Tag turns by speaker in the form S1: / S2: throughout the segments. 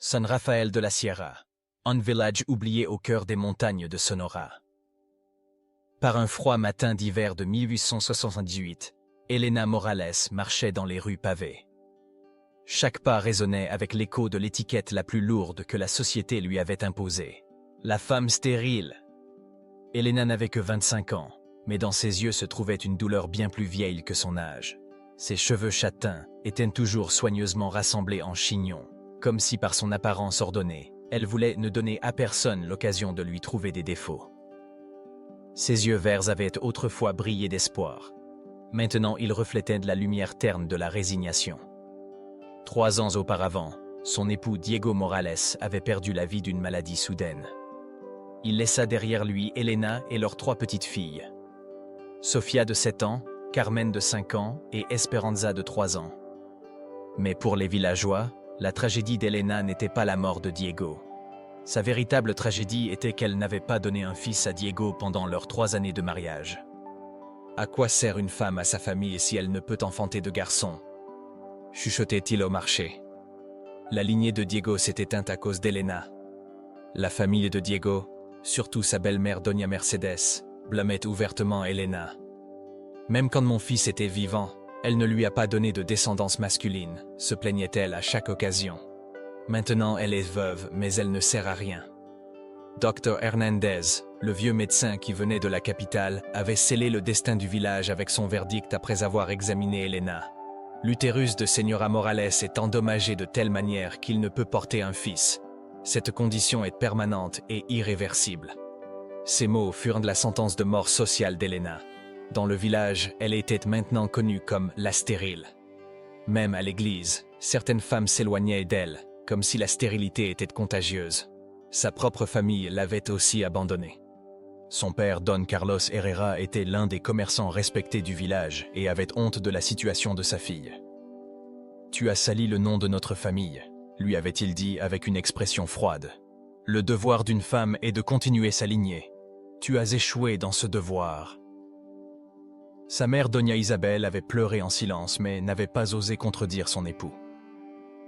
S1: San Rafael de la Sierra, un village oublié au cœur des montagnes de Sonora. Par un froid matin d'hiver de 1878, Elena Morales marchait dans les rues pavées. Chaque pas résonnait avec l'écho de l'étiquette la plus lourde que la société lui avait imposée. La femme stérile. Elena n'avait que 25 ans, mais dans ses yeux se trouvait une douleur bien plus vieille que son âge. Ses cheveux châtains étaient toujours soigneusement rassemblés en chignon, comme si par son apparence ordonnée, elle voulait ne donner à personne l'occasion de lui trouver des défauts. Ses yeux verts avaient autrefois brillé d'espoir. Maintenant, ils reflétaient de la lumière terne de la résignation. 3 ans auparavant, son époux Diego Morales avait perdu la vie d'une maladie soudaine. Il laissa derrière lui Elena et leurs 3 petites filles. Sofia de 7 ans, Carmen de 5 ans et Esperanza de 3 ans. Mais pour les villageois, la tragédie d'Elena n'était pas la mort de Diego. Sa véritable tragédie était qu'elle n'avait pas donné un fils à Diego pendant leurs 3 années de mariage. À quoi sert une femme à sa famille si elle ne peut enfanter de garçons? Chuchotait-il au marché. La lignée de Diego s'est éteinte à cause d'Elena. La famille de Diego, surtout sa belle-mère Doña Mercedes, blâmait ouvertement Elena. Même quand mon fils était vivant, elle ne lui a pas donné de descendance masculine, se plaignait-elle à chaque occasion. Maintenant, elle est veuve, mais elle ne sert à rien. Dr Hernandez, le vieux médecin qui venait de la capitale, avait scellé le destin du village avec son verdict après avoir examiné Elena. L'utérus de Señora Morales est endommagé de telle manière qu'il ne peut porter un fils. Cette condition est permanente et irréversible. Ces mots furent la sentence de mort sociale d'Elena. Dans le village, elle était maintenant connue comme la stérile. Même à l'église, certaines femmes s'éloignaient d'elle, comme si la stérilité était contagieuse. Sa propre famille l'avait aussi abandonnée. Son père, Don Carlos Herrera, était l'un des commerçants respectés du village et avait honte de la situation de sa fille. « Tu as sali le nom de notre famille », lui avait-il dit avec une expression froide. « Le devoir d'une femme est de continuer sa lignée. Tu as échoué dans ce devoir. » Sa mère, Doña Isabel, avait pleuré en silence, mais n'avait pas osé contredire son époux.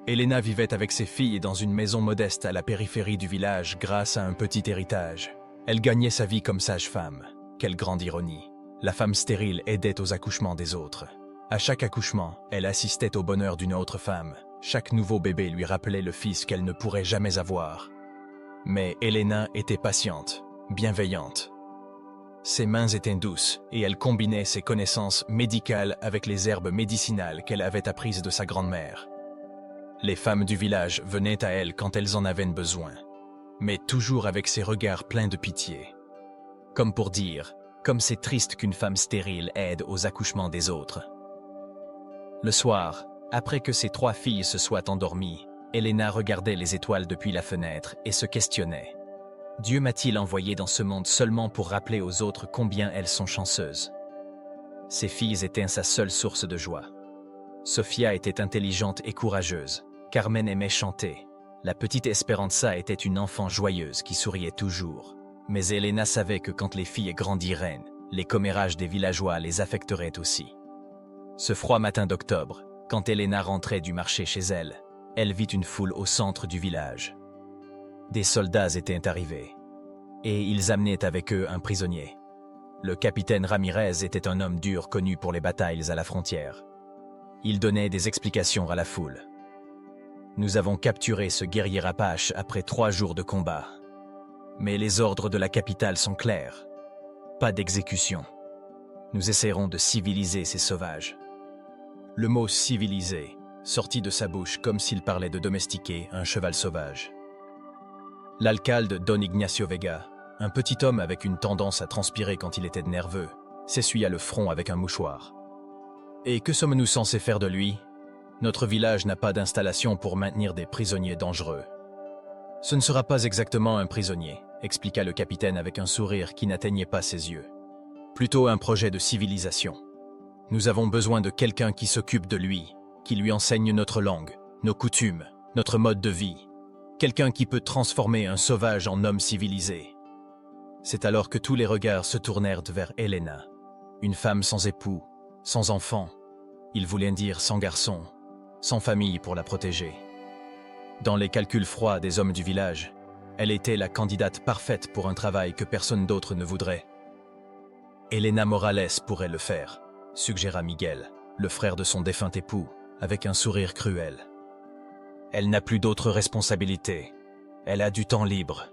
S1: Elena vivait avec ses filles dans une maison modeste à la périphérie du village grâce à un petit héritage. Elle gagnait sa vie comme sage-femme. Quelle grande ironie. La femme stérile aidait aux accouchements des autres. À chaque accouchement, elle assistait au bonheur d'une autre femme. Chaque nouveau bébé lui rappelait le fils qu'elle ne pourrait jamais avoir. Mais Elena était patiente, bienveillante. Ses mains étaient douces et elle combinait ses connaissances médicales avec les herbes médicinales qu'elle avait apprises de sa grand-mère. Les femmes du village venaient à elle quand elles en avaient besoin, mais toujours avec ses regards pleins de pitié. Comme pour dire, comme c'est triste qu'une femme stérile aide aux accouchements des autres. Le soir, après que ses 3 filles se soient endormies, Elena regardait les étoiles depuis la fenêtre et se questionnait. Dieu m'a-t-il envoyé dans ce monde seulement pour rappeler aux autres combien elles sont chanceuses? Ses filles étaient sa seule source de joie. Sofia était intelligente et courageuse. Carmen aimait chanter. La petite Esperanza était une enfant joyeuse qui souriait toujours. Mais Elena savait que quand les filles grandiraient, les commérages des villageois les affecteraient aussi. Ce froid matin d'octobre, quand Elena rentrait du marché chez elle, elle vit une foule au centre du village. Des soldats étaient arrivés, et ils amenaient avec eux un prisonnier. Le capitaine Ramirez était un homme dur connu pour les batailles à la frontière. Il donnait des explications à la foule. « Nous avons capturé ce guerrier apache après 3 jours de combat. Mais les ordres de la capitale sont clairs. Pas d'exécution. Nous essaierons de civiliser ces sauvages. » Le mot « civiliser » sortit de sa bouche comme s'il parlait de domestiquer un cheval sauvage. L'alcalde Don Ignacio Vega, un petit homme avec une tendance à transpirer quand il était nerveux, s'essuya le front avec un mouchoir. « Et que sommes-nous censés faire de lui? Notre village n'a pas d'installation pour maintenir des prisonniers dangereux. »« Ce ne sera pas exactement un prisonnier, » expliqua le capitaine avec un sourire qui n'atteignait pas ses yeux. « Plutôt un projet de civilisation. Nous avons besoin de quelqu'un qui s'occupe de lui, qui lui enseigne notre langue, nos coutumes, notre mode de vie. Quelqu'un qui peut transformer un sauvage en homme civilisé. » C'est alors que tous les regards se tournèrent vers Elena, une femme sans époux, sans enfant. Il voulait dire sans garçon, sans famille pour la protéger. Dans les calculs froids des hommes du village, elle était la candidate parfaite pour un travail que personne d'autre ne voudrait. Elena Morales pourrait le faire, suggéra Miguel, le frère de son défunt époux, avec un sourire cruel. Elle n'a plus d'autres responsabilités. Elle a du temps libre.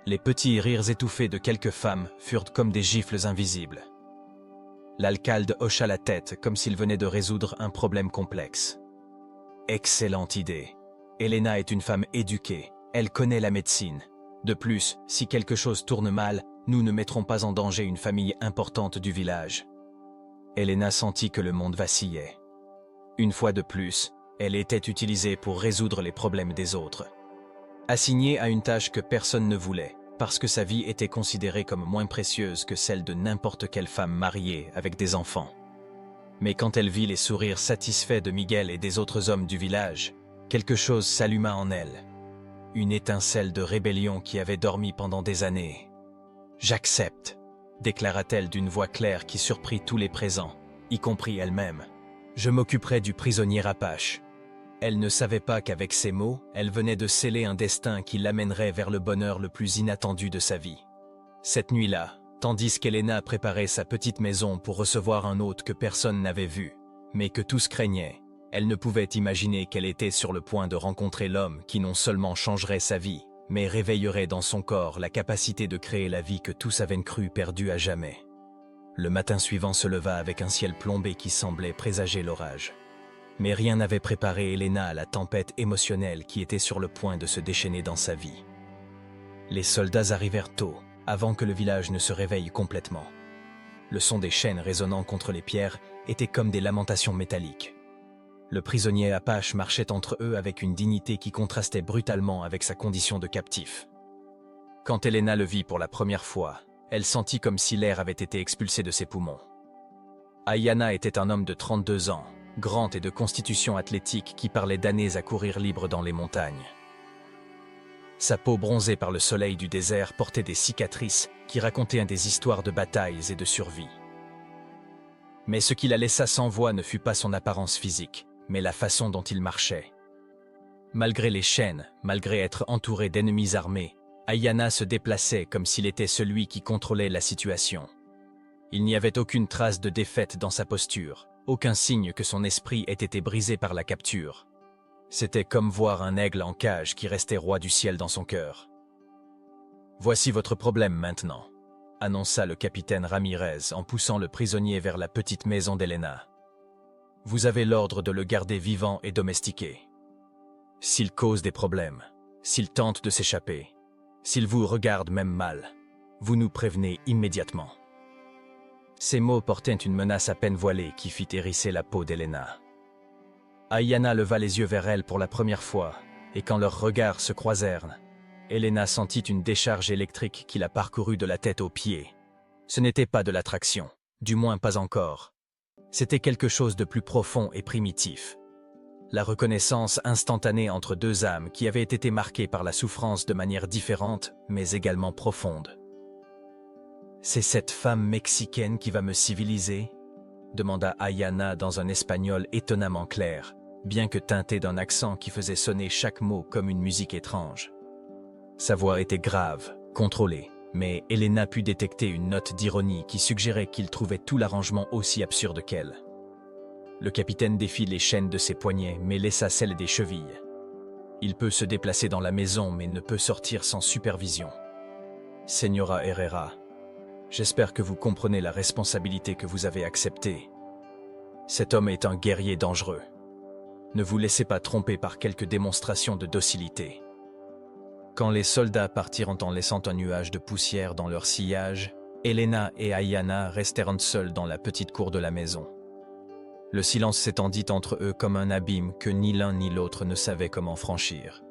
S1: Les petits rires étouffés de quelques femmes furent comme des gifles invisibles. L'alcalde hocha la tête comme s'il venait de résoudre un problème complexe. Excellente idée. Elena est une femme éduquée. Elle connaît la médecine. De plus, si quelque chose tourne mal, nous ne mettrons pas en danger une famille importante du village. Elena sentit que le monde vacillait. Une fois de plus, elle était utilisée pour résoudre les problèmes des autres. Assignée à une tâche que personne ne voulait, parce que sa vie était considérée comme moins précieuse que celle de n'importe quelle femme mariée avec des enfants. Mais quand elle vit les sourires satisfaits de Miguel et des autres hommes du village, quelque chose s'alluma en elle. Une étincelle de rébellion qui avait dormi pendant des années. « J'accepte », déclara-t-elle d'une voix claire qui surprit tous les présents, y compris elle-même. « Je m'occuperai du prisonnier Apache. » Elle ne savait pas qu'avec ces mots, elle venait de sceller un destin qui l'amènerait vers le bonheur le plus inattendu de sa vie. Cette nuit-là, tandis qu'Elena préparait sa petite maison pour recevoir un hôte que personne n'avait vu, mais que tous craignaient, elle ne pouvait imaginer qu'elle était sur le point de rencontrer l'homme qui non seulement changerait sa vie, mais réveillerait dans son corps la capacité de créer la vie que tous avaient cru perdue à jamais. Le matin suivant se leva avec un ciel plombé qui semblait présager l'orage. Mais rien n'avait préparé Elena à la tempête émotionnelle qui était sur le point de se déchaîner dans sa vie. Les soldats arrivèrent tôt, avant que le village ne se réveille complètement. Le son des chaînes résonnant contre les pierres était comme des lamentations métalliques. Le prisonnier Apache marchait entre eux avec une dignité qui contrastait brutalement avec sa condition de captif. Quand Elena le vit pour la première fois, elle sentit comme si l'air avait été expulsé de ses poumons. Ayana était un homme de 32 ans, grand et de constitution athlétique qui parlait d'années à courir libre dans les montagnes. Sa peau bronzée par le soleil du désert portait des cicatrices qui racontaient des histoires de batailles et de survie. Mais ce qui la laissa sans voix ne fut pas son apparence physique, mais la façon dont il marchait. Malgré les chaînes, malgré être entouré d'ennemis armés, Ayana se déplaçait comme s'il était celui qui contrôlait la situation. Il n'y avait aucune trace de défaite dans sa posture, aucun signe que son esprit ait été brisé par la capture. C'était comme voir un aigle en cage qui restait roi du ciel dans son cœur. « Voici votre problème maintenant », annonça le capitaine Ramirez en poussant le prisonnier vers la petite maison d'Elena. « Vous avez l'ordre de le garder vivant et domestiqué. S'il cause des problèmes, s'il tente de s'échapper, s'il vous regarde même mal, vous nous prévenez immédiatement. » Ces mots portaient une menace à peine voilée qui fit hérisser la peau d'Elena. Ayana leva les yeux vers elle pour la première fois, et quand leurs regards se croisèrent, Elena sentit une décharge électrique qui la parcourut de la tête aux pieds. Ce n'était pas de l'attraction, du moins pas encore. C'était quelque chose de plus profond et primitif. La reconnaissance instantanée entre deux âmes qui avaient été marquées par la souffrance de manière différente, mais également profonde. « C'est cette femme mexicaine qui va me civiliser ?» demanda Ayana dans un espagnol étonnamment clair, bien que teinté d'un accent qui faisait sonner chaque mot comme une musique étrange. Sa voix était grave, contrôlée, mais Elena put détecter une note d'ironie qui suggérait qu'il trouvait tout l'arrangement aussi absurde qu'elle. Le capitaine défit les chaînes de ses poignets, mais laissa celles des chevilles. Il peut se déplacer dans la maison, mais ne peut sortir sans supervision. Señora Herrera, j'espère que vous comprenez la responsabilité que vous avez acceptée. Cet homme est un guerrier dangereux. Ne vous laissez pas tromper par quelques démonstrations de docilité. Quand les soldats partirent en laissant un nuage de poussière dans leur sillage, Elena et Ayana restèrent seuls dans la petite cour de la maison. Le silence s'étendit entre eux comme un abîme que ni l'un ni l'autre ne savaient comment franchir.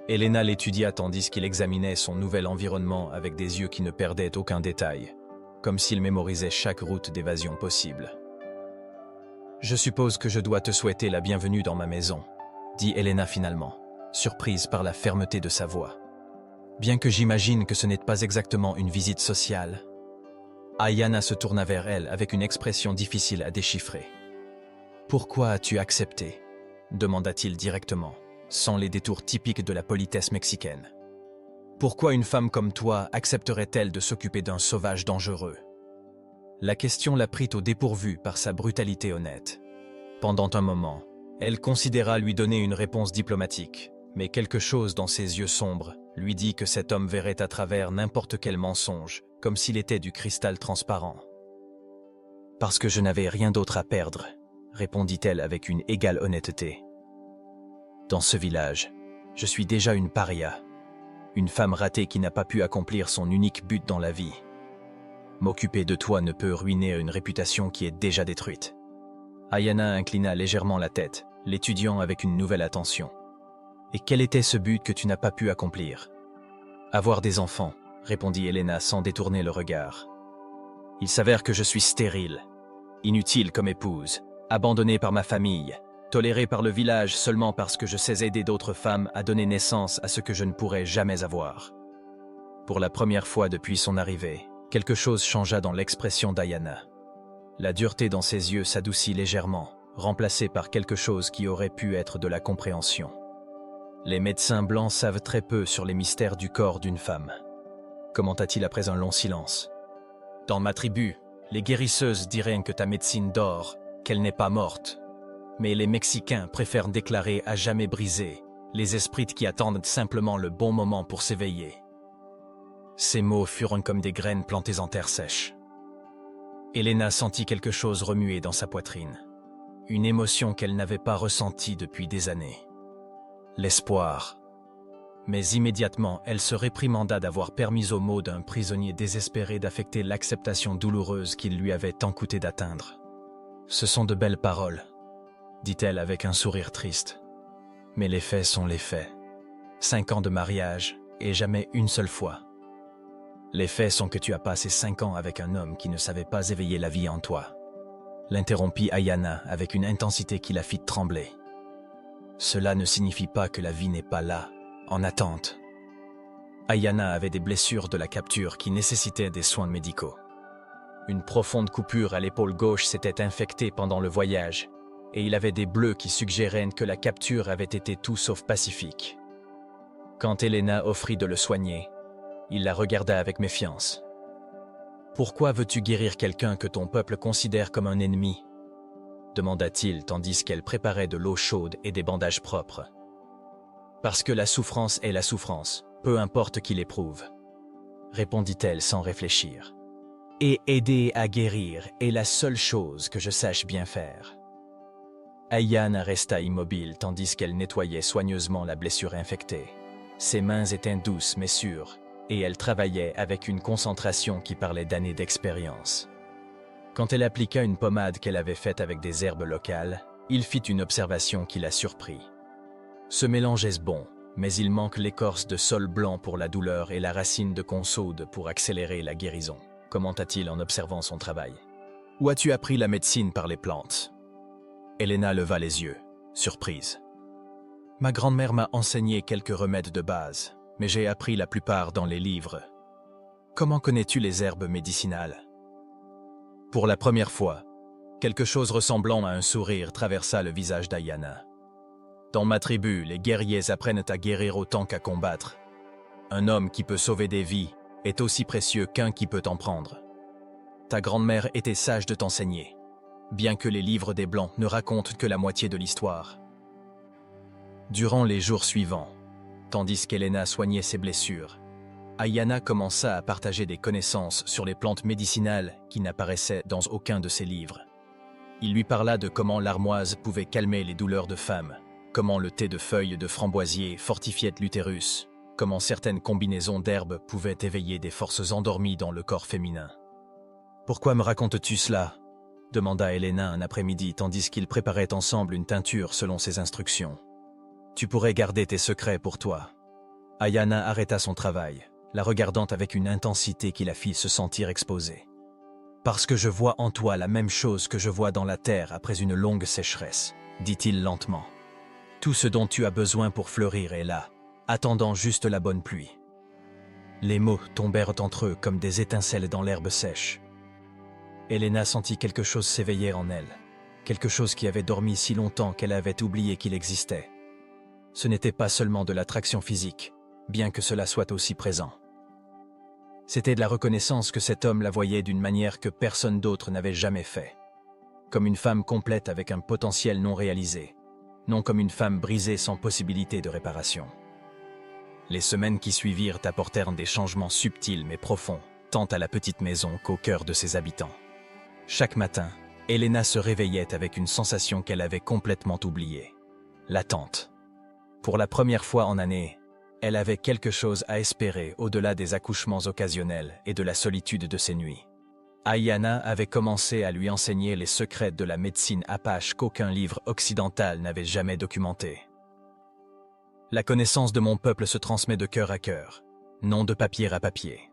S1: Elena l'étudia tandis qu'il examinait son nouvel environnement avec des yeux qui ne perdaient aucun détail, comme s'il mémorisait chaque route d'évasion possible. « Je suppose que je dois te souhaiter la bienvenue dans ma maison, » dit Elena finalement, surprise par la fermeté de sa voix. « Bien que j'imagine que ce n'est pas exactement une visite sociale. » Ayana se tourna vers elle avec une expression difficile à déchiffrer. « Pourquoi as-tu accepté ?» demanda-t-il directement. sans les détours typiques de la politesse mexicaine. Pourquoi une femme comme toi accepterait-elle de s'occuper d'un sauvage dangereux? La question la prit au dépourvu par sa brutalité honnête. Pendant un moment, elle considéra lui donner une réponse diplomatique, mais quelque chose dans ses yeux sombres lui dit que cet homme verrait à travers n'importe quel mensonge, comme s'il était du cristal transparent. « Parce que je n'avais rien d'autre à perdre », répondit-elle avec une égale honnêteté. « Dans ce village, je suis déjà une paria, une femme ratée qui n'a pas pu accomplir son unique but dans la vie. M'occuper de toi ne peut ruiner une réputation qui est déjà détruite. » Ayana inclina légèrement la tête, l'étudiant avec une nouvelle attention. « Et quel était ce but que tu n'as pas pu accomplir? »« Avoir des enfants, » répondit Elena sans détourner le regard. « Il s'avère que je suis stérile, inutile comme épouse, abandonnée par ma famille, tolérée par le village seulement parce que je sais aider d'autres femmes à donner naissance à ce que je ne pourrai jamais avoir. » Pour la première fois depuis son arrivée, quelque chose changea dans l'expression d'Ayana. La dureté dans ses yeux s'adoucit légèrement, remplacée par quelque chose qui aurait pu être de la compréhension. Les médecins blancs savent très peu sur les mystères du corps d'une femme, commenta-t-il après un long silence. Dans ma tribu, les guérisseuses diraient que ta médecine dort, qu'elle n'est pas morte. Mais les Mexicains préfèrent déclarer à jamais brisés, les esprits qui attendent simplement le bon moment pour s'éveiller. Ces mots furent comme des graines plantées en terre sèche. Elena sentit quelque chose remuer dans sa poitrine, une émotion qu'elle n'avait pas ressentie depuis des années. L'espoir. Mais immédiatement, elle se réprimanda d'avoir permis aux mots d'un prisonnier désespéré d'affecter l'acceptation douloureuse qu'il lui avait tant coûté d'atteindre. « Ce sont de belles paroles, » dit-elle avec un sourire triste. « Mais les faits sont les faits. 5 ans de mariage, et jamais une seule fois. Les faits sont que tu as passé 5 ans avec un homme qui ne savait pas éveiller la vie en toi. » L'interrompit Ayana avec une intensité qui la fit trembler. « Cela ne signifie pas que la vie n'est pas là, en attente. » Ayana avait des blessures de la capture qui nécessitaient des soins médicaux. Une profonde coupure à l'épaule gauche s'était infectée pendant le voyage, et il avait des bleus qui suggéraient que la capture avait été tout sauf pacifique. Quand Elena offrit de le soigner, il la regarda avec méfiance. « Pourquoi veux-tu guérir quelqu'un que ton peuple considère comme un ennemi ?» demanda-t-il tandis qu'elle préparait de l'eau chaude et des bandages propres. « Parce que la souffrance est la souffrance, peu importe qui l'éprouve, » répondit-elle sans réfléchir. « Et aider à guérir est la seule chose que je sache bien faire. » Ayana resta immobile tandis qu'elle nettoyait soigneusement la blessure infectée. Ses mains étaient douces mais sûres, et elle travaillait avec une concentration qui parlait d'années d'expérience. Quand elle appliqua une pommade qu'elle avait faite avec des herbes locales, il fit une observation qui la surprit. « Ce mélange est bon, mais il manque l'écorce de saule blanc pour la douleur et la racine de consaude pour accélérer la guérison, » commenta-t-il en observant son travail. « Où as-tu appris la médecine par les plantes ?» Elena leva les yeux, surprise. « Ma grand-mère m'a enseigné quelques remèdes de base, mais j'ai appris la plupart dans les livres. Comment connais-tu les herbes médicinales ?» Pour la première fois, quelque chose ressemblant à un sourire traversa le visage d'Ayana. « Dans ma tribu, les guerriers apprennent à guérir autant qu'à combattre. Un homme qui peut sauver des vies est aussi précieux qu'un qui peut en prendre. Ta grand-mère était sage de t'enseigner, bien que les livres des Blancs ne racontent que la moitié de l'histoire. » Durant les jours suivants, tandis qu'Elena soignait ses blessures, Ayana commença à partager des connaissances sur les plantes médicinales qui n'apparaissaient dans aucun de ses livres. Il lui parla de comment l'armoise pouvait calmer les douleurs de femme, comment le thé de feuilles de framboisier fortifiait l'utérus, comment certaines combinaisons d'herbes pouvaient éveiller des forces endormies dans le corps féminin. « Pourquoi me racontes-tu cela ?» demanda Elena un après-midi tandis qu'ils préparaient ensemble une teinture selon ses instructions. « Tu pourrais garder tes secrets pour toi. » Ayana arrêta son travail, la regardant avec une intensité qui la fit se sentir exposée. « Parce que je vois en toi la même chose que je vois dans la terre après une longue sécheresse, » dit-il lentement. « Tout ce dont tu as besoin pour fleurir est là, attendant juste la bonne pluie. » Les mots tombèrent entre eux comme des étincelles dans l'herbe sèche. Elena sentit quelque chose s'éveiller en elle, quelque chose qui avait dormi si longtemps qu'elle avait oublié qu'il existait. ce n'était pas seulement de l'attraction physique, bien que cela soit aussi présent. C'était de la reconnaissance que cet homme la voyait d'une manière que personne d'autre n'avait jamais fait. Comme une femme complète avec un potentiel non réalisé, non comme une femme brisée sans possibilité de réparation. Les semaines qui suivirent apportèrent des changements subtils mais profonds, tant à la petite maison qu'au cœur de ses habitants. Chaque matin, Elena se réveillait avec une sensation qu'elle avait complètement oubliée. L'attente. Pour la première fois en années, elle avait quelque chose à espérer au-delà des accouchements occasionnels et de la solitude de ses nuits. Ayanna avait commencé à lui enseigner les secrets de la médecine apache qu'aucun livre occidental n'avait jamais documenté. La connaissance de mon peuple se transmet de cœur à cœur, non de papier à papier.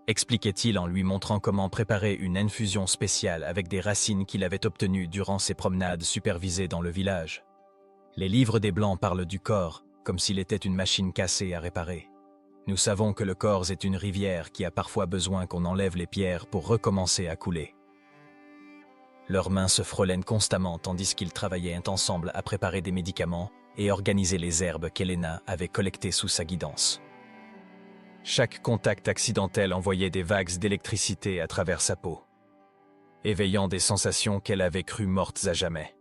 S1: Expliquait-il en lui montrant comment préparer une infusion spéciale avec des racines qu'il avait obtenues durant ses promenades supervisées dans le village. Les livres des Blancs parlent du corps, comme s'il était une machine cassée à réparer. Nous savons que le corps est une rivière qui a parfois besoin qu'on enlève les pierres pour recommencer à couler. Leurs mains se frôlaient constamment tandis qu'ils travaillaient ensemble à préparer des médicaments et organiser les herbes qu'Elena avait collectées sous sa guidance. Chaque contact accidentel envoyait des vagues d'électricité à travers sa peau, éveillant des sensations qu'elle avait crues mortes à jamais.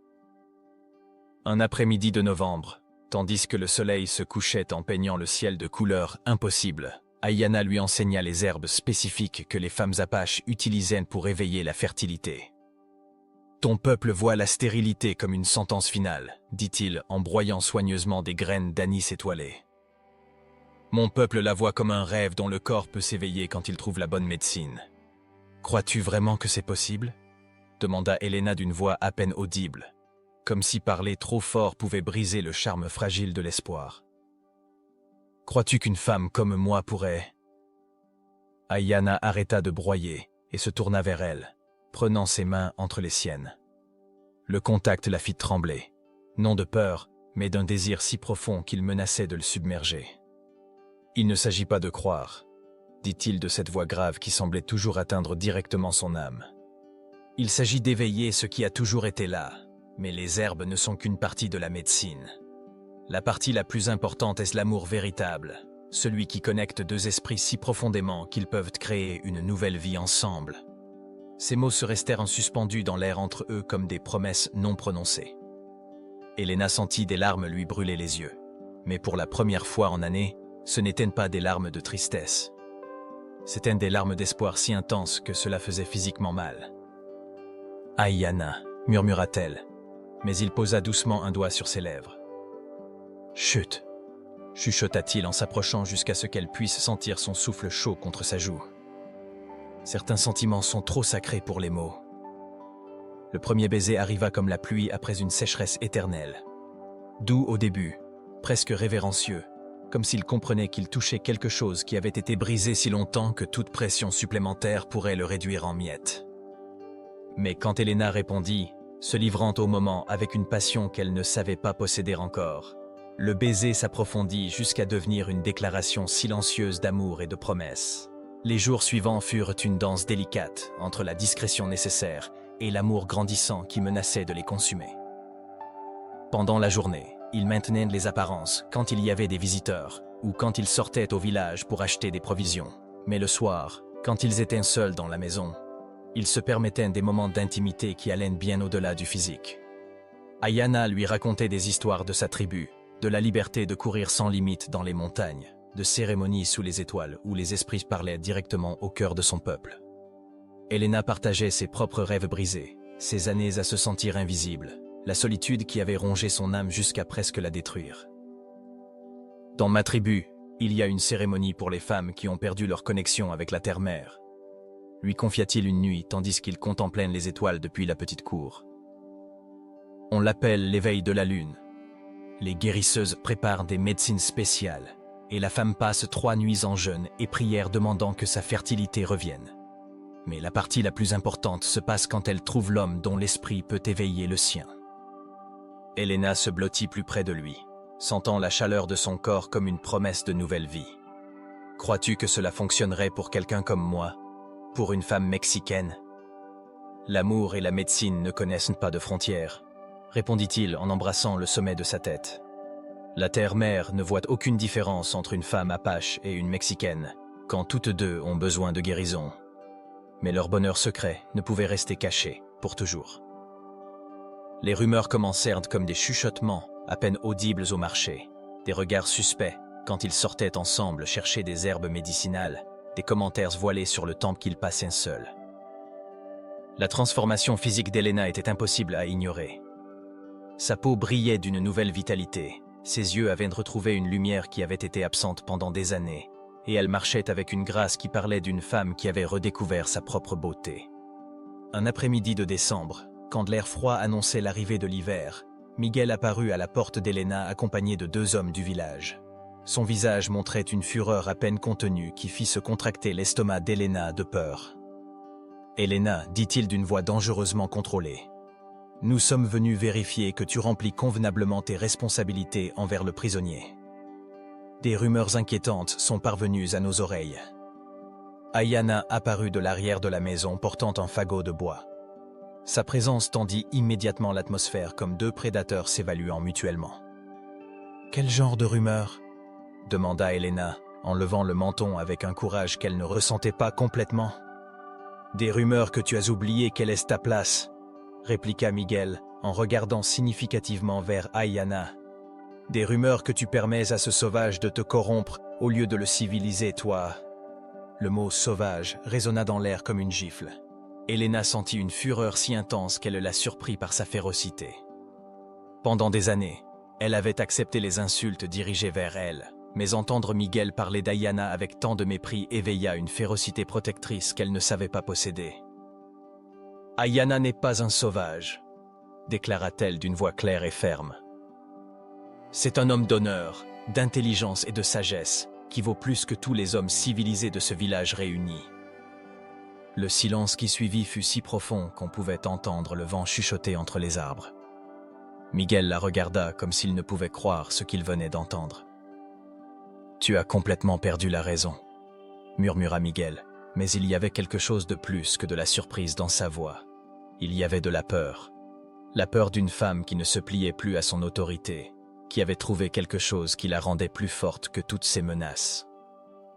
S1: Un après-midi de novembre, tandis que le soleil se couchait en peignant le ciel de couleurs impossibles, Ayanna lui enseigna les herbes spécifiques que les femmes apaches utilisaient pour éveiller la fertilité. « Ton peuple voit la stérilité comme une sentence finale, dit-il en broyant soigneusement des graines d'anis étoilées. Mon peuple la voit comme un rêve dont le corps peut s'éveiller quand il trouve la bonne médecine. Crois-tu vraiment que c'est possible ? Demanda Elena d'une voix à peine audible, comme si parler trop fort pouvait briser le charme fragile de l'espoir. Crois-tu qu'une femme comme moi pourrait… Ayanna arrêta de broyer et se tourna vers elle, prenant ses mains entre les siennes. Le contact la fit trembler, non de peur, mais d'un désir si profond qu'il menaçait de le submerger. « Il ne s'agit pas de croire, » dit-il de cette voix grave qui semblait toujours atteindre directement son âme. « Il s'agit d'éveiller ce qui a toujours été là, mais les herbes ne sont qu'une partie de la médecine. La partie la plus importante est l'amour véritable, celui qui connecte deux esprits si profondément qu'ils peuvent créer une nouvelle vie ensemble. » Ces mots se restèrent en suspendus dans l'air entre eux comme des promesses non prononcées. Elena sentit des larmes lui brûler les yeux, mais pour la première fois en années, ce n'étaient pas des larmes de tristesse. C'étaient des larmes d'espoir si intenses que cela faisait physiquement mal. « Ayanna » murmura-t-elle, mais il posa doucement un doigt sur ses lèvres. « Chut !» chuchota-t-il en s'approchant jusqu'à ce qu'elle puisse sentir son souffle chaud contre sa joue. Certains sentiments sont trop sacrés pour les mots. Le premier baiser arriva comme la pluie après une sécheresse éternelle. Doux au début, presque révérencieux, comme s'il comprenait qu'il touchait quelque chose qui avait été brisé si longtemps que toute pression supplémentaire pourrait le réduire en miettes. Mais quand Elena répondit, se livrant au moment avec une passion qu'elle ne savait pas posséder encore, le baiser s'approfondit jusqu'à devenir une déclaration silencieuse d'amour et de promesse. Les jours suivants furent une danse délicate entre la discrétion nécessaire et l'amour grandissant qui menaçait de les consumer. Pendant la journée, ils maintenaient les apparences quand il y avait des visiteurs ou quand ils sortaient au village pour acheter des provisions. Mais le soir, quand ils étaient seuls dans la maison, ils se permettaient des moments d'intimité qui allaient bien au-delà du physique. Ayanna lui racontait des histoires de sa tribu, de la liberté de courir sans limite dans les montagnes, de cérémonies sous les étoiles où les esprits parlaient directement au cœur de son peuple. Elena partageait ses propres rêves brisés, ses années à se sentir invisible, la solitude qui avait rongé son âme jusqu'à presque la détruire. « Dans ma tribu, il y a une cérémonie pour les femmes qui ont perdu leur connexion avec la terre-mère, » lui confia-t-il une nuit tandis qu'il contemplait les étoiles depuis la petite cour. « On l'appelle l'éveil de la lune. Les guérisseuses préparent des médecines spéciales, et la femme passe 3 nuits en jeûne et prière demandant que sa fertilité revienne. Mais la partie la plus importante se passe quand elle trouve l'homme dont l'esprit peut éveiller le sien. » Elena se blottit plus près de lui, sentant la chaleur de son corps comme une promesse de nouvelle vie. « Crois-tu que cela fonctionnerait pour quelqu'un comme moi, pour une femme mexicaine ? » « L'amour et la médecine ne connaissent pas de frontières, » répondit-il en embrassant le sommet de sa tête. « La terre-mère ne voit aucune différence entre une femme apache et une mexicaine, quand toutes deux ont besoin de guérison. Mais leur bonheur secret ne pouvait rester caché pour toujours. Les rumeurs commencèrent comme des chuchotements, à peine audibles au marché, des regards suspects quand ils sortaient ensemble chercher des herbes médicinales, des commentaires voilés sur le temps qu'ils passaient seuls. La transformation physique d'Elena était impossible à ignorer. Sa peau brillait d'une nouvelle vitalité, ses yeux avaient retrouvé une lumière qui avait été absente pendant des années, et elle marchait avec une grâce qui parlait d'une femme qui avait redécouvert sa propre beauté. Un après-midi de décembre, quand l'air froid annonçait l'arrivée de l'hiver, Miguel apparut à la porte d'Elena accompagné de 2 hommes du village. Son visage montrait une fureur à peine contenue qui fit se contracter l'estomac d'Elena de peur. « Elena, dit-il d'une voix dangereusement contrôlée, nous sommes venus vérifier que tu remplis convenablement tes responsabilités envers le prisonnier. Des rumeurs inquiétantes sont parvenues à nos oreilles. » Ayanna apparut de l'arrière de la maison portant un fagot de bois. Sa présence tendit immédiatement l'atmosphère comme 2 prédateurs s'évaluant mutuellement. « Quel genre de rumeurs ?» demanda Elena, en levant le menton avec un courage qu'elle ne ressentait pas complètement. « Des rumeurs que tu as oublié quelle est ta place », répliqua Miguel, en regardant significativement vers Ayanna. « Des rumeurs que tu permets à ce sauvage de te corrompre au lieu de le civiliser, toi. » Le mot « sauvage » résonna dans l'air comme une gifle. Elena sentit une fureur si intense qu'elle la surprit par sa férocité. Pendant des années, elle avait accepté les insultes dirigées vers elle, mais entendre Miguel parler d'Ayanna avec tant de mépris éveilla une férocité protectrice qu'elle ne savait pas posséder. « Ayanna n'est pas un sauvage », déclara-t-elle d'une voix claire et ferme. « C'est un homme d'honneur, d'intelligence et de sagesse, qui vaut plus que tous les hommes civilisés de ce village réunis. » Le silence qui suivit fut si profond qu'on pouvait entendre le vent chuchoter entre les arbres. Miguel la regarda comme s'il ne pouvait croire ce qu'il venait d'entendre. « Tu as complètement perdu la raison », murmura Miguel, mais il y avait quelque chose de plus que de la surprise dans sa voix. Il y avait de la peur d'une femme qui ne se pliait plus à son autorité, qui avait trouvé quelque chose qui la rendait plus forte que toutes ses menaces.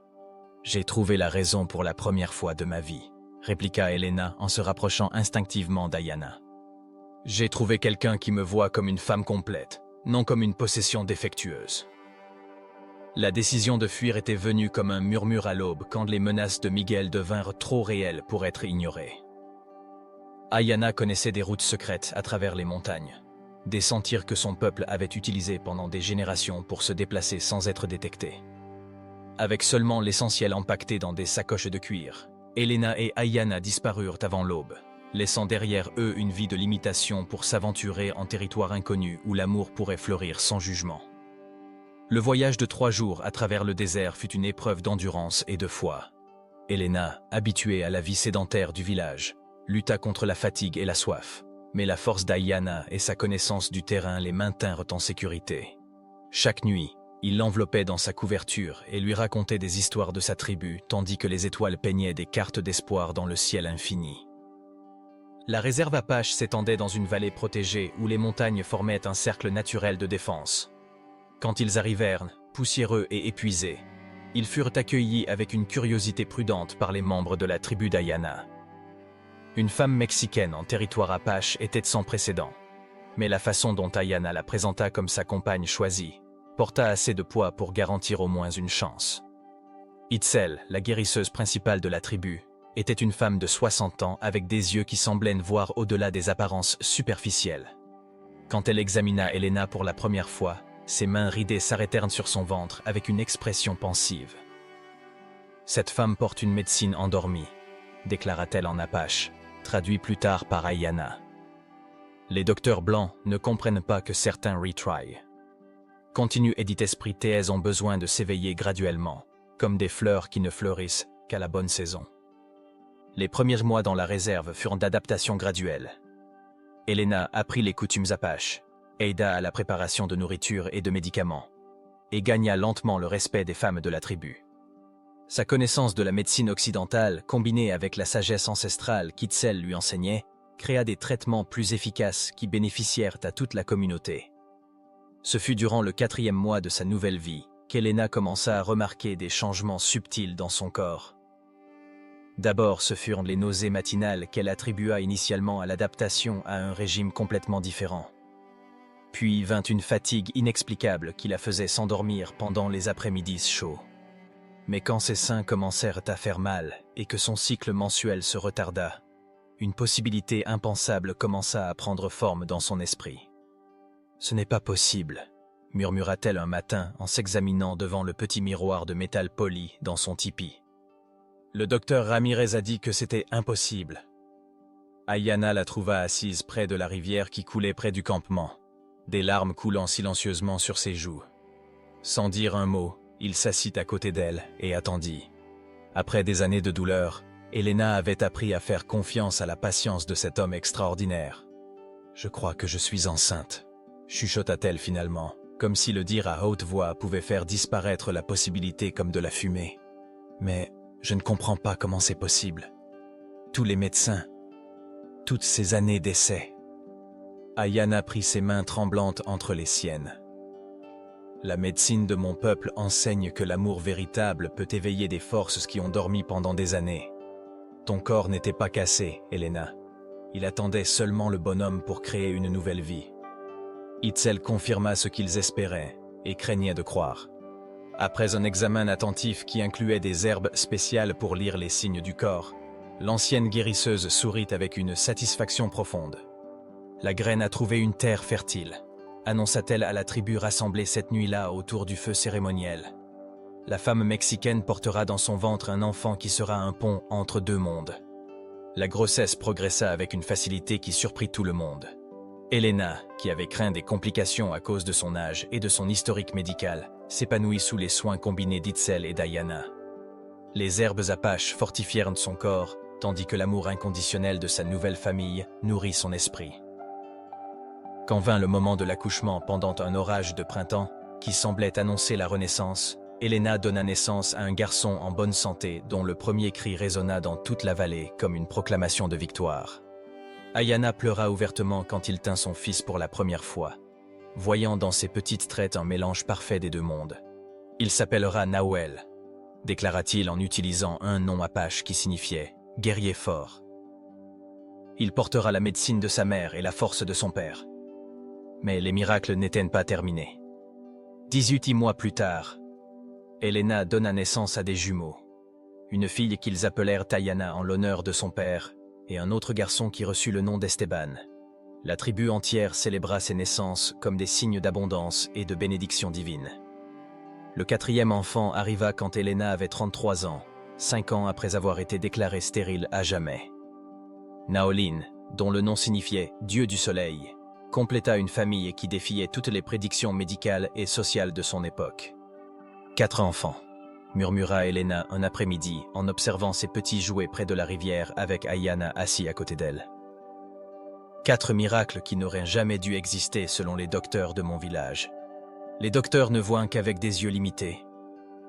S1: « J'ai trouvé la raison pour la première fois de ma vie », répliqua Elena en se rapprochant instinctivement d'Ayanna. « J'ai trouvé quelqu'un qui me voit comme une femme complète, non comme une possession défectueuse. » La décision de fuir était venue comme un murmure à l'aube quand les menaces de Miguel devinrent trop réelles pour être ignorées. Ayanna connaissait des routes secrètes à travers les montagnes, des sentiers que son peuple avait utilisés pendant des générations pour se déplacer sans être détecté. Avec seulement l'essentiel empaqueté dans des sacoches de cuir, Elena et Ayanna disparurent avant l'aube, laissant derrière eux une vie de limitation pour s'aventurer en territoire inconnu où l'amour pourrait fleurir sans jugement. Le voyage de 3 jours à travers le désert fut une épreuve d'endurance et de foi. Elena, habituée à la vie sédentaire du village, lutta contre la fatigue et la soif, mais la force d'Ayanna et sa connaissance du terrain les maintinrent en sécurité. Chaque nuit, il l'enveloppait dans sa couverture et lui racontait des histoires de sa tribu, tandis que les étoiles peignaient des cartes d'espoir dans le ciel infini. La réserve Apache s'étendait dans une vallée protégée où les montagnes formaient un cercle naturel de défense. Quand ils arrivèrent, poussiéreux et épuisés, ils furent accueillis avec une curiosité prudente par les membres de la tribu d'Ayanna. Une femme mexicaine en territoire Apache était sans précédent, mais la façon dont Ayanna la présenta comme sa compagne choisie porta assez de poids pour garantir au moins une chance. Itzel, la guérisseuse principale de la tribu, était une femme de 60 ans avec des yeux qui semblaient voir au-delà des apparences superficielles. Quand elle examina Elena pour la première fois, ses mains ridées s'arrêtèrent sur son ventre avec une expression pensive. « Cette femme porte une médecine endormie », déclara-t-elle en apache, traduit plus tard par Ayanna. « Les docteurs blancs ne comprennent pas que certains retry. Continue Edith Esprit Thèse ont besoin de s'éveiller graduellement, comme des fleurs qui ne fleurissent qu'à la bonne saison. » Les premiers mois dans la réserve furent d'adaptation graduelle. Elena apprit les coutumes apaches, aida à la préparation de nourriture et de médicaments, et gagna lentement le respect des femmes de la tribu. Sa connaissance de la médecine occidentale, combinée avec la sagesse ancestrale qu'Itzel lui enseignait, créa des traitements plus efficaces qui bénéficièrent à toute la communauté. Ce fut durant le 4e mois de sa nouvelle vie qu'Elena commença à remarquer des changements subtils dans son corps. D'abord, ce furent les nausées matinales qu'elle attribua initialement à l'adaptation à un régime complètement différent. Puis vint une fatigue inexplicable qui la faisait s'endormir pendant les après-midi chauds. Mais quand ses seins commencèrent à faire mal et que son cycle mensuel se retarda, une possibilité impensable commença à prendre forme dans son esprit. « Ce n'est pas possible », murmura-t-elle un matin en s'examinant devant le petit miroir de métal poli dans son tipi. Le docteur Ramirez a dit que c'était impossible. Ayanna la trouva assise près de la rivière qui coulait près du campement, des larmes coulant silencieusement sur ses joues. Sans dire un mot, il s'assit à côté d'elle et attendit. Après des années de douleur, Elena avait appris à faire confiance à la patience de cet homme extraordinaire. « Je crois que je suis enceinte », chuchota-t-elle finalement, comme si le dire à haute voix pouvait faire disparaître la possibilité comme de la fumée. « Mais je ne comprends pas comment c'est possible. Tous les médecins, toutes ces années d'essais. » Ayanna prit ses mains tremblantes entre les siennes. « La médecine de mon peuple enseigne que l'amour véritable peut éveiller des forces qui ont dormi pendant des années. Ton corps n'était pas cassé, Elena. Il attendait seulement le bonhomme pour créer une nouvelle vie. » Itzel confirma ce qu'ils espéraient et craignaient de croire. Après un examen attentif qui incluait des herbes spéciales pour lire les signes du corps, l'ancienne guérisseuse sourit avec une satisfaction profonde. « La graine a trouvé une terre fertile », annonça-t-elle à la tribu rassemblée cette nuit-là autour du feu cérémoniel. « La femme mexicaine portera dans son ventre un enfant qui sera un pont entre deux mondes. » La grossesse progressa avec une facilité qui surprit tout le monde. Elena, qui avait craint des complications à cause de son âge et de son historique médical, s'épanouit sous les soins combinés d'Itzel et d'Ayanna. Les herbes apaches fortifièrent son corps, tandis que l'amour inconditionnel de sa nouvelle famille nourrit son esprit. Quand vint le moment de l'accouchement pendant un orage de printemps qui semblait annoncer la renaissance, Elena donna naissance à un garçon en bonne santé dont le premier cri résonna dans toute la vallée comme une proclamation de victoire. Ayanna pleura ouvertement quand il tint son fils pour la première fois, voyant dans ses petites traites un mélange parfait des deux mondes. « Il s'appellera Nahuel », déclara-t-il en utilisant un nom apache qui signifiait « guerrier fort ». Il portera la médecine de sa mère et la force de son père. Mais les miracles n'étaient pas terminés. 18 mois plus tard, Elena donna naissance à des jumeaux, une fille qu'ils appelèrent Ayanna en l'honneur de son père, et un autre garçon qui reçut le nom d'Esteban. La tribu entière célébra ces naissances comme des signes d'abondance et de bénédiction divine. Le 4e enfant arriva quand Elena avait 33 ans, 5 ans après avoir été déclarée stérile à jamais. Naolin, dont le nom signifiait « Dieu du soleil », compléta une famille qui défiait toutes les prédictions médicales et sociales de son époque. « 4 enfants », murmura Elena un après-midi en observant ses petits jouets près de la rivière avec Ayanna assis à côté d'elle. 4 miracles qui n'auraient jamais dû exister selon les docteurs de mon village. Les docteurs ne voient qu'avec des yeux limités,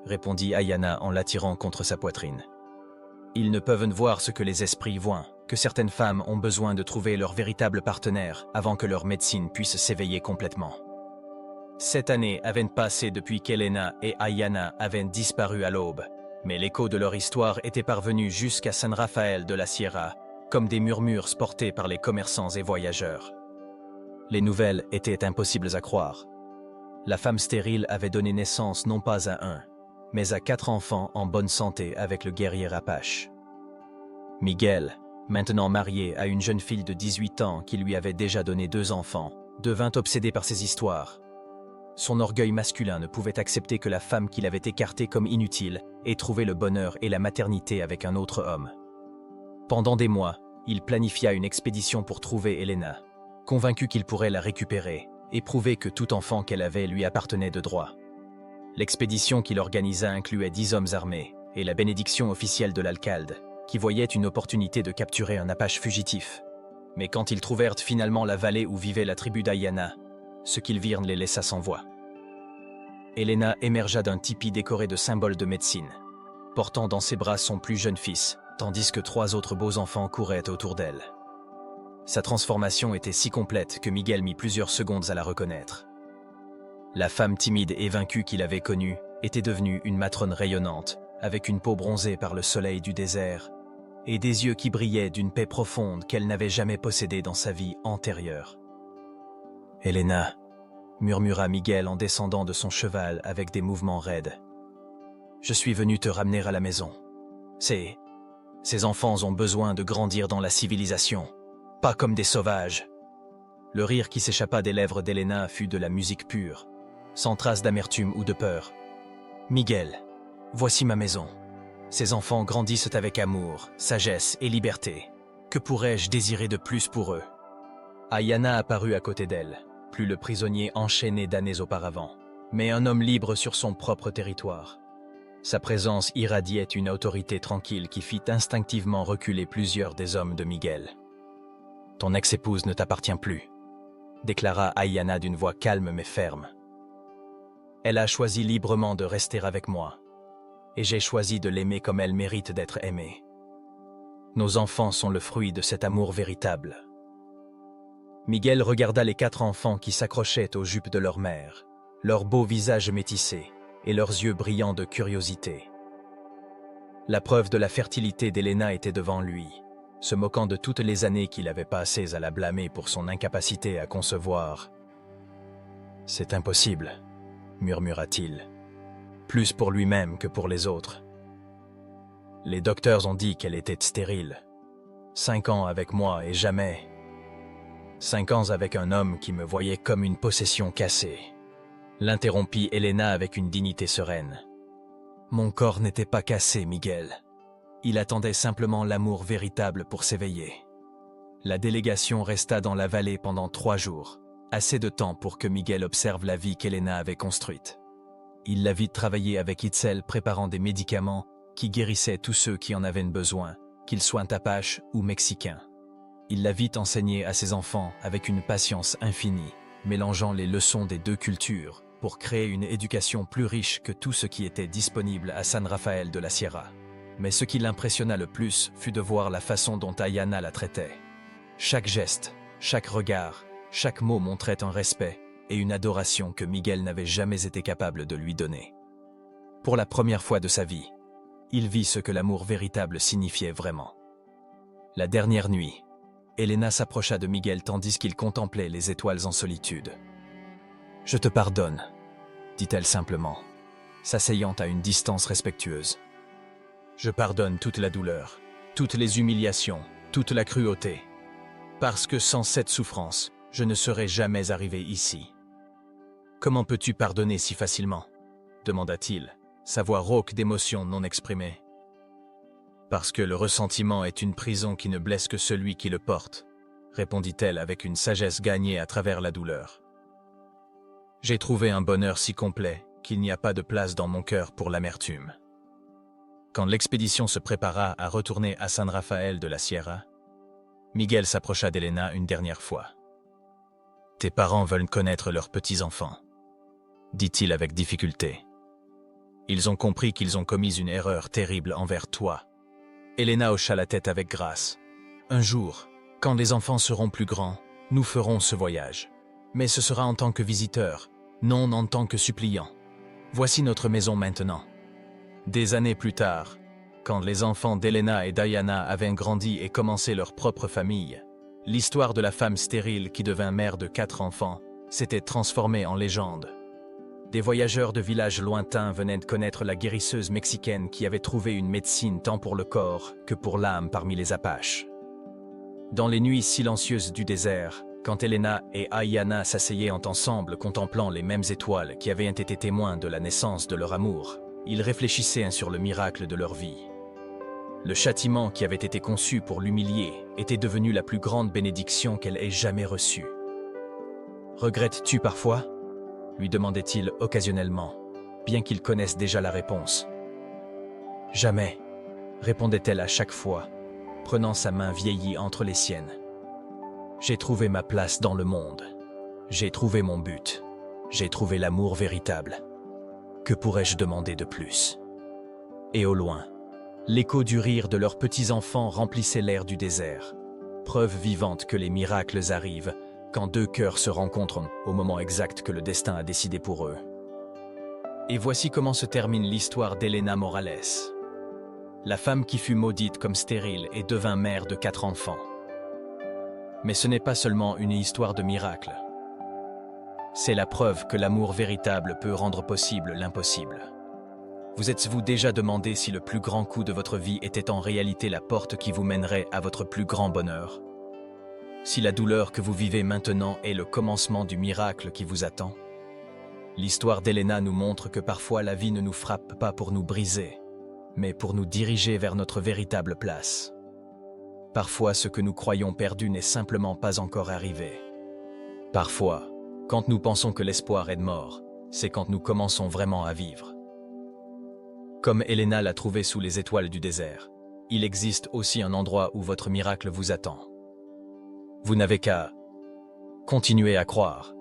S1: répondit Ayanna en l'attirant contre sa poitrine. Ils ne peuvent voir ce que les esprits voient, que certaines femmes ont besoin de trouver leur véritable partenaire avant que leur médecine puisse s'éveiller complètement. 7 années avaient passé depuis qu'Elena et Ayanna avaient disparu à l'aube, mais l'écho de leur histoire était parvenu jusqu'à San Rafael de la Sierra, comme des murmures portés par les commerçants et voyageurs. Les nouvelles étaient impossibles à croire. La femme stérile avait donné naissance non pas à un, mais à 4 enfants en bonne santé avec le guerrier apache. Miguel, maintenant marié à une jeune fille de 18 ans qui lui avait déjà donné 2 enfants, devint obsédé par ces histoires. Son orgueil masculin ne pouvait accepter que la femme qu'il avait écartée comme inutile ait trouvé le bonheur et la maternité avec un autre homme. Pendant des mois, il planifia une expédition pour trouver Elena, convaincu qu'il pourrait la récupérer et prouver que tout enfant qu'elle avait lui appartenait de droit. L'expédition qu'il organisa incluait 10 hommes armés et la bénédiction officielle de l'alcalde, qui voyait une opportunité de capturer un apache fugitif. Mais quand ils trouvèrent finalement la vallée où vivait la tribu d'Ayanna, ce qu'ils virent les laissa sans voix. Elena émergea d'un tipi décoré de symboles de médecine, portant dans ses bras son plus jeune fils, tandis que 3 autres beaux enfants couraient autour d'elle. Sa transformation était si complète que Miguel mit plusieurs secondes à la reconnaître. La femme timide et vaincue qu'il avait connue était devenue une matrone rayonnante, avec une peau bronzée par le soleil du désert et des yeux qui brillaient d'une paix profonde qu'elle n'avait jamais possédée dans sa vie antérieure. « Elena » murmura Miguel en descendant de son cheval avec des mouvements raides. « Je suis venu te ramener à la maison. Ces enfants ont besoin de grandir dans la civilisation, pas comme des sauvages. » Le rire qui s'échappa des lèvres d'Elena fut de la musique pure, sans trace d'amertume ou de peur. « Miguel, voici ma maison. Ces enfants grandissent avec amour, sagesse et liberté. Que pourrais-je désirer de plus pour eux ?» Ayana apparut à côté d'elle, plus le prisonnier enchaîné d'années auparavant, mais un homme libre sur son propre territoire. Sa présence irradiait une autorité tranquille qui fit instinctivement reculer plusieurs des hommes de Miguel. « Ton ex-épouse ne t'appartient plus », déclara Ayana d'une voix calme mais ferme. « Elle a choisi librement de rester avec moi, et j'ai choisi de l'aimer comme elle mérite d'être aimée. Nos enfants sont le fruit de cet amour véritable. » Miguel regarda les 4 enfants qui s'accrochaient aux jupes de leur mère, leurs beaux visages métissés et leurs yeux brillants de curiosité. La preuve de la fertilité d'Elena était devant lui, se moquant de toutes les années qu'il avait passées à la blâmer pour son incapacité à concevoir. « C'est impossible, » murmura-t-il, plus pour lui-même que pour les autres. « Les docteurs ont dit qu'elle était stérile. 5 ans avec moi et jamais. 5 ans avec un homme qui me voyait comme une possession cassée. » L'interrompit Elena avec une dignité sereine. « Mon corps n'était pas cassé, Miguel. Il attendait simplement l'amour véritable pour s'éveiller. » La délégation resta dans la vallée pendant 3 jours, assez de temps pour que Miguel observe la vie qu'Elena avait construite. Il la vit travailler avec Itzel préparant des médicaments qui guérissaient tous ceux qui en avaient besoin, qu'ils soient apaches ou mexicains. Il la vit enseigner à ses enfants avec une patience infinie, mélangeant les leçons des 2 cultures pour créer une éducation plus riche que tout ce qui était disponible à San Rafael de la Sierra. Mais ce qui l'impressionna le plus fut de voir la façon dont Ayana la traitait. Chaque geste, chaque regard, chaque mot montrait un respect et une adoration que Miguel n'avait jamais été capable de lui donner. Pour la première fois de sa vie, il vit ce que l'amour véritable signifiait vraiment. La dernière nuit, Elena s'approcha de Miguel tandis qu'il contemplait les étoiles en solitude. « Je te pardonne », dit-elle simplement, s'asseyant à une distance respectueuse. « Je pardonne toute la douleur, toutes les humiliations, toute la cruauté, parce que sans cette souffrance, je ne serais jamais arrivé ici. »« Comment peux-tu pardonner si facilement ?» demanda-t-il, sa voix rauque d'émotion non exprimée. « Parce que le ressentiment est une prison qui ne blesse que celui qui le porte, » répondit-elle avec une sagesse gagnée à travers la douleur. « J'ai trouvé un bonheur si complet qu'il n'y a pas de place dans mon cœur pour l'amertume. » Quand l'expédition se prépara à retourner à San Rafael de la Sierra, Miguel s'approcha d'Elena une dernière fois. « Tes parents veulent connaître leurs petits-enfants, » dit-il avec difficulté. « Ils ont compris qu'ils ont commis une erreur terrible envers toi. » Elena hocha la tête avec grâce. « Un jour, quand les enfants seront plus grands, nous ferons ce voyage. Mais ce sera en tant que visiteurs, non en tant que suppliants. Voici notre maison maintenant. » Des années plus tard, quand les enfants d'Elena et d'Ayana avaient grandi et commencé leur propre famille, l'histoire de la femme stérile qui devint mère de 4 enfants s'était transformée en légende. Des voyageurs de villages lointains venaient de connaître la guérisseuse mexicaine qui avait trouvé une médecine tant pour le corps que pour l'âme parmi les Apaches. Dans les nuits silencieuses du désert, quand Elena et Ayana s'asseyaient ensemble contemplant les mêmes étoiles qui avaient été témoins de la naissance de leur amour, ils réfléchissaient sur le miracle de leur vie. Le châtiment qui avait été conçu pour l'humilier était devenu la plus grande bénédiction qu'elle ait jamais reçue. « Regrettes-tu parfois ?» lui demandait-il occasionnellement, bien qu'il connaisse déjà la réponse. « Jamais », répondait-elle à chaque fois, prenant sa main vieillie entre les siennes. « J'ai trouvé ma place dans le monde. J'ai trouvé mon but. J'ai trouvé l'amour véritable. Que pourrais-je demander de plus ?» Et au loin, l'écho du rire de leurs petits-enfants remplissait l'air du désert, preuve vivante que les miracles arrivent quand deux cœurs se rencontrent au moment exact que le destin a décidé pour eux. Et voici comment se termine l'histoire d'Elena Morales, la femme qui fut maudite comme stérile et devint mère de 4 enfants. Mais ce n'est pas seulement une histoire de miracle. C'est la preuve que l'amour véritable peut rendre possible l'impossible. Vous êtes-vous déjà demandé si le plus grand coup de votre vie était en réalité la porte qui vous mènerait à votre plus grand bonheur? Si la douleur que vous vivez maintenant est le commencement du miracle qui vous attend? L'histoire d'Elena nous montre que parfois la vie ne nous frappe pas pour nous briser, mais pour nous diriger vers notre véritable place. Parfois, ce que nous croyons perdu n'est simplement pas encore arrivé. Parfois, quand nous pensons que l'espoir est mort, c'est quand nous commençons vraiment à vivre. Comme Elena l'a trouvé sous les étoiles du désert, il existe aussi un endroit où votre miracle vous attend. Vous n'avez qu'à continuer à croire.